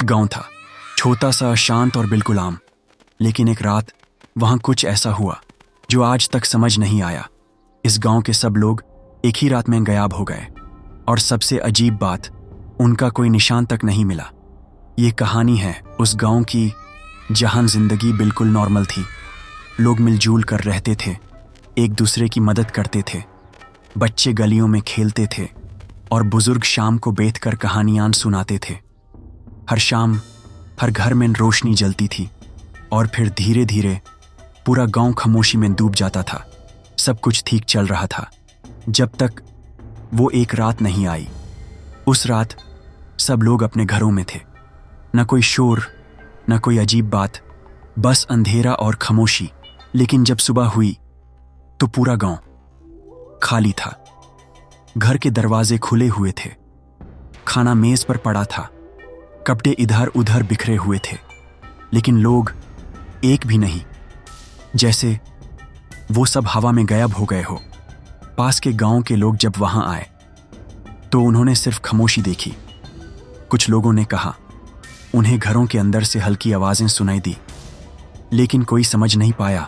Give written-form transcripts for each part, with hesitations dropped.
गांव था, छोटा सा, शांत और बिल्कुल आम। लेकिन एक रात वहां कुछ ऐसा हुआ जो आज तक समझ नहीं आया। इस गांव के सब लोग एक ही रात में गायब हो गए, और सबसे अजीब बात, उनका कोई निशान तक नहीं मिला। ये कहानी है उस गांव की जहां जिंदगी बिल्कुल नॉर्मल थी। लोग मिलजुल कर रहते थे, एक दूसरे की मदद करते थे, बच्चे गलियों में खेलते थे और बुजुर्ग शाम को बैठकर कहानियां सुनाते थे। हर शाम हर घर में रोशनी जलती थी और फिर धीरे धीरे पूरा गांव खामोशी में डूब जाता था। सब कुछ ठीक चल रहा था जब तक वो एक रात नहीं आई। उस रात सब लोग अपने घरों में थे, न कोई शोर, न कोई अजीब बात, बस अंधेरा और खामोशी। लेकिन जब सुबह हुई तो पूरा गांव खाली था। घर के दरवाजे खुले हुए थे, खाना मेज पर पड़ा था, कपड़े इधर उधर बिखरे हुए थे, लेकिन लोग एक भी नहीं, जैसे वो सब हवा में गायब हो गए हो। पास के गांव के लोग जब वहां आए तो उन्होंने सिर्फ खामोशी देखी। कुछ लोगों ने कहा उन्हें घरों के अंदर से हल्की आवाजें सुनाई दी, लेकिन कोई समझ नहीं पाया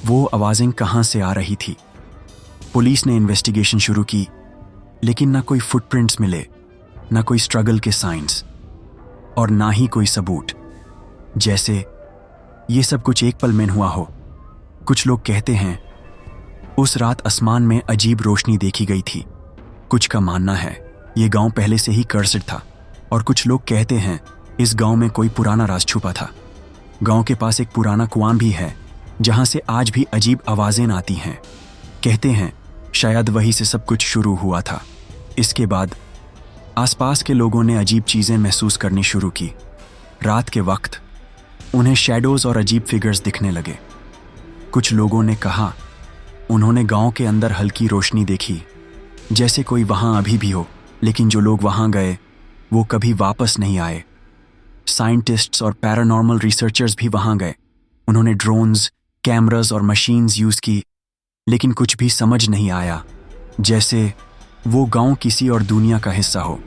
वो आवाजें कहां से आ रही थी। पुलिस ने इन्वेस्टिगेशन शुरू की, लेकिन ना कोई फुटप्रिंट्स मिले, ना कोई स्ट्रगल के साइंस, और ना ही कोई सबूत, जैसे ये सब कुछ एक पल में हुआ हो। कुछ लोग कहते हैं उस रात आसमान में अजीब रोशनी देखी गई थी। कुछ का मानना है ये गांव पहले से ही कर्स्ड था, और कुछ लोग कहते हैं इस गांव में कोई पुराना राज छुपा था। गांव के पास एक पुराना कुआं भी है जहां से आज भी अजीब आवाजें आती हैं। कहते हैं शायद वहीं से सब कुछ शुरू हुआ था। इसके बाद आसपास के लोगों ने अजीब चीजें महसूस करनी शुरू की। रात के वक्त उन्हें शैडोज और अजीब फिगर्स दिखने लगे। कुछ लोगों ने कहा उन्होंने गांव के अंदर हल्की रोशनी देखी, जैसे कोई वहां अभी भी हो, लेकिन जो लोग वहां गए वो कभी वापस नहीं आए। साइंटिस्ट्स और पैरानॉर्मल रिसर्चर्स भी वहां गए। उन्होंने ड्रोन्स, कैमरास और मशीन्स यूज की, लेकिन कुछ भी समझ नहीं आया, जैसे वो गांव किसी और दुनिया का हिस्सा हो।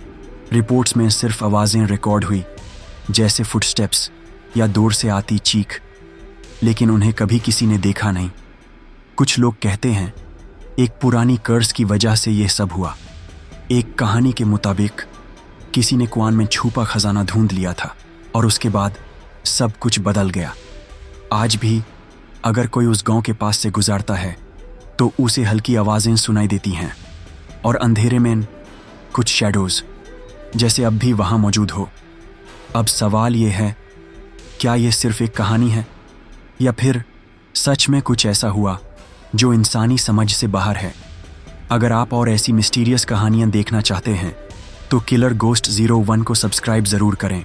रिपोर्ट्स में सिर्फ आवाजें रिकॉर्ड हुई, जैसे फुटस्टेप्स या दूर से आती चीख, लेकिन उन्हें कभी किसी ने देखा नहीं। कुछ लोग कहते हैं एक पुरानी कर्ज की वजह से यह सब हुआ। एक कहानी के मुताबिक किसी ने कुआं में छुपा खजाना ढूंढ लिया था और उसके बाद सब कुछ बदल गया। आज भी अगर कोई उस गांव के पास से गुजारता है तो उसे हल्की आवाजें सुनाई देती हैं, और अंधेरे में कुछ शैडोज जैसे अब भी वहां मौजूद हो। अब सवाल यह है, क्या यह सिर्फ एक कहानी है या फिर सच में कुछ ऐसा हुआ जो इंसानी समझ से बाहर है? अगर आप और ऐसी मिस्टीरियस कहानियां देखना चाहते हैं तो किलर गोस्ट 01 को सब्सक्राइब जरूर करें।